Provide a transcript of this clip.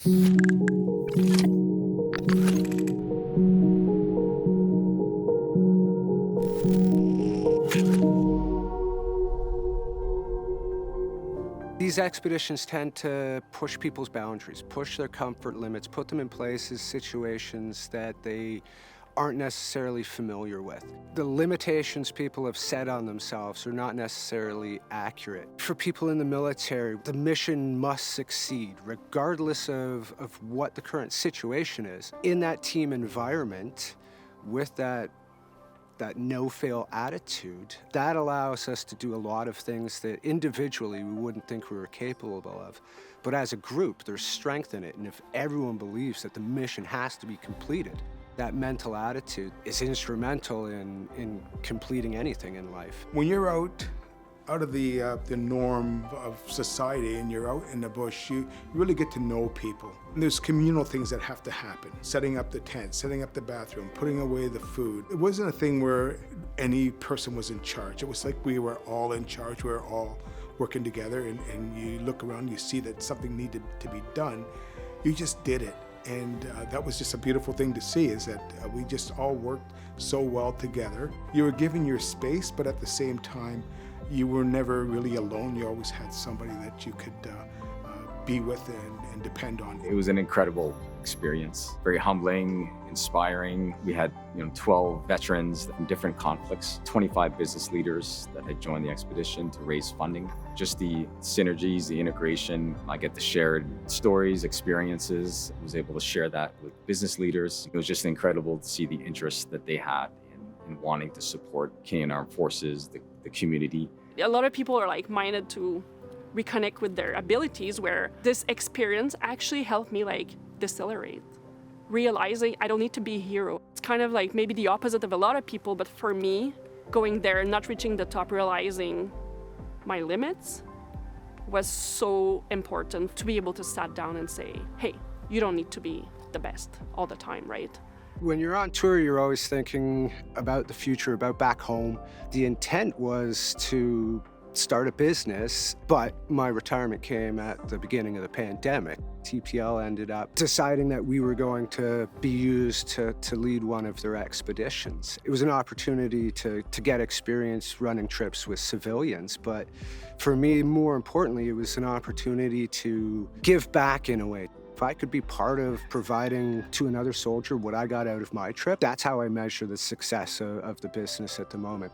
These expeditions tend to push people's boundaries, push their comfort limits, put them in places, situations that they aren't necessarily familiar with. The limitations people have set on themselves are not necessarily accurate. For people in the military, the mission must succeed, regardless of what the current situation is. In that team environment, with that no-fail attitude, that allows us to do a lot of things that individually we wouldn't think we were capable of. But as a group, there's strength in it, and if everyone believes that the mission has to be completed, that mental attitude is instrumental in completing anything in life. When you're out of the norm of society and you're out in the bush, you really get to know people. And there's communal things that have to happen. Setting up the tent, setting up the bathroom, putting away the food. It wasn't a thing where any person was in charge. It was like we were all in charge. We were all working together, and you look around, you see that something needed to be done. You just did it. And that was just a beautiful thing to see, is that we just all worked so well together. You were given your space, but at the same time, you were never really alone. You always had somebody that you could be with and depend on. It was an incredible experience, very humbling, inspiring. We had 12 veterans from different conflicts, 25 business leaders that had joined the expedition to raise funding. Just the synergies, the integration. I get to share stories, experiences. I was able to share that with business leaders. It was just incredible to see the interest that they had in wanting to support Canadian Armed Forces, the community. A lot of people are minded to reconnect with their abilities, where this experience actually helped me decelerate, realizing I don't need to be a hero. It's kind of maybe the opposite of a lot of people, but for me, going there, not reaching the top, realizing my limits was so important to be able to sit down and say, hey, you don't need to be the best all the time, right? When you're on tour, you're always thinking about the future, about back home. The intent was to start a business, but my retirement came at the beginning of the pandemic. TPL ended up deciding that we were going to be used to lead one of their expeditions. It was an opportunity to get experience running trips with civilians, but for me, more importantly, it was an opportunity to give back in a way. If I could be part of providing to another soldier what I got out of my trip, that's how I measure the success of the business at the moment.